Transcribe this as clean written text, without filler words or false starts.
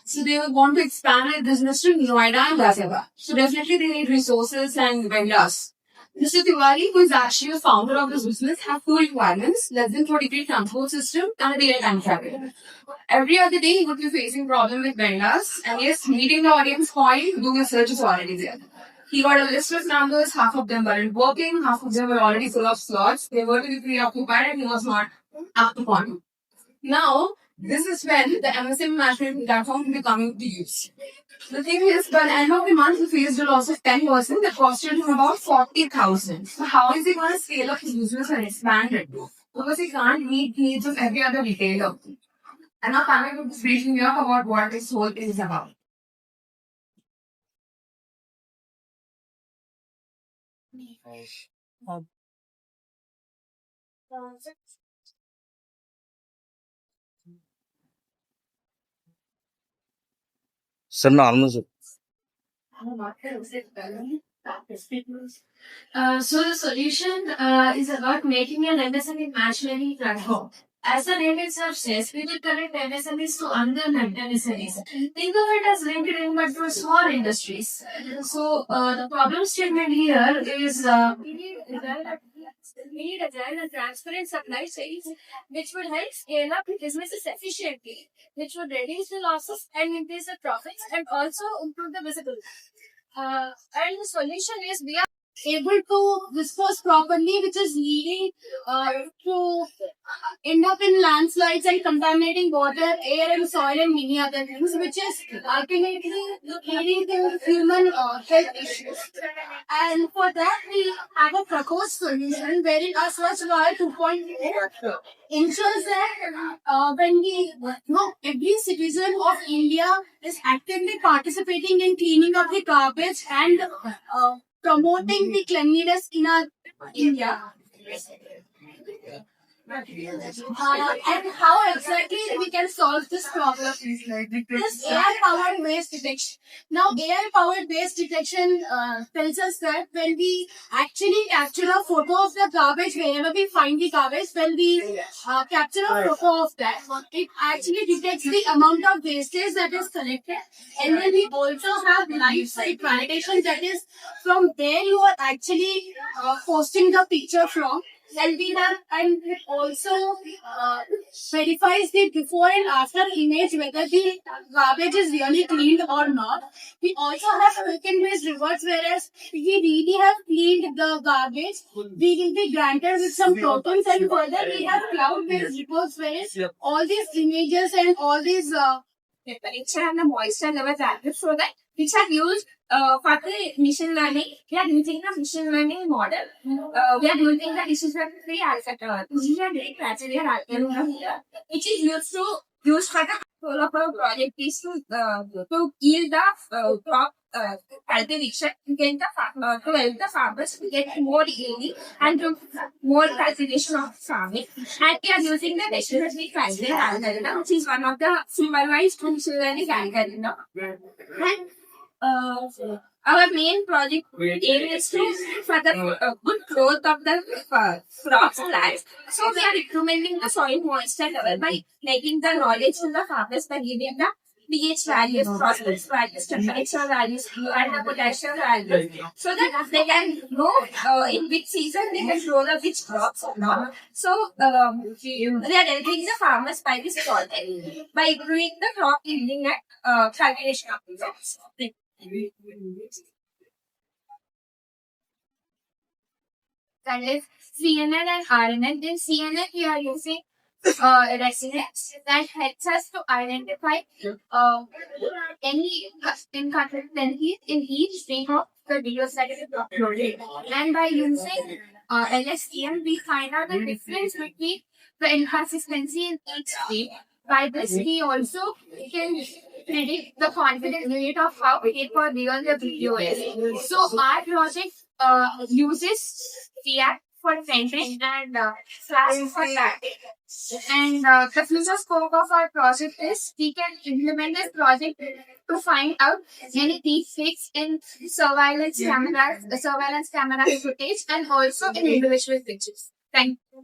So they want to expand their business to Noida and Ghaziabad. So definitely they need resources and vendors. Mr. Tiwari, who is actually the founder of this business, have two requirements: less than 40 transport system and a real-time travel. Every other day he would be facing problem with vendors, and yes, meeting the audience point, Google search is already there. He got a list of numbers, half of them weren't working, half of them were already full of slots, they were to be preoccupied and he was not up to point. Now, this is when the MSM management platform will be coming to use. The thing is, by the end of the month, he faced a loss of 10% that costed him about 40,000. So how is he going to scale up his business and expand it? Because he can't meet needs of every other retailer. And now coming to this briefing here about what this whole thing is about. Sir normal sir So the solution is about making an MSME matchmaking platform. As the name itself says, we will connect MSMEs to other MSMEs. Think of it as LinkedIn, but for small industries. So the problem statement here is we need agile and transparent supply chains, which would help scale up businesses efficiently, which would reduce the losses and increase the profits, and also improve the visibility. And the solution is we are able to dispose properly, which is leading to end up in landslides and contaminating water, air, and soil, and many other things, which is ultimately leading to human health issues. And for that, we have a proposed solution wherein our Swachh Bharat 2.0 ensures that when we know every citizen of India is actively participating in cleaning up the garbage and promoting the cleanliness in our India. And how exactly we can solve this problem? This AI-powered waste detection. Now, AI-powered waste detection tells us that when we actually capture a photo of the garbage, wherever we find the garbage, when we capture a photo of that, it actually detects the amount of wastage that is collected. And then we also have live site validation, that is from where you are actually posting the picture from. And it also verifies the before and after image whether the garbage is really cleaned or not. We also have token-based rewards, whereas we really have cleaned the garbage, we will be granted with some tokens, and further we have cloud-based reports, whereas all these images and all these temperature and the moisture levels are so that which are used for the machine learning. We are using the machine learning model. We are using the decision-tree algorithm, decision-tree criteria algorithm here, which is used for the whole of our project is to yield the crop cultivation to get the to help the farmers to get more yielding and to more cultivation of farming. And we are using the decision-tree criteria algorithm, which is one of the supervised machine learning algorithm. And our main project aim is to for the good growth of the crops plants. So we are improving the soil moisture level by making the knowledge to the farmers by giving the pH values, phosphorus values, temperature values, and the potassium values, so that they can know in which season they can grow the which crops or not. So they are helping the farmers by this project by improving the crop yielding and cultivation of the crops. That is CNN and RNN. In CNN, we are using residents that helps us to identify any inconsistencies in each stream of the videos that is uploaded. And by using LSTM, we find out the difference between the inconsistency in each stream. By this, we also can predict the confidence rate of how fake or real the video is. So our project uses React for rendering and Flash for tagging. And the future scope of our project is we can implement this project to find out any deepfakes in surveillance cameras, surveillance camera footage, and also in individual pictures. Thank you.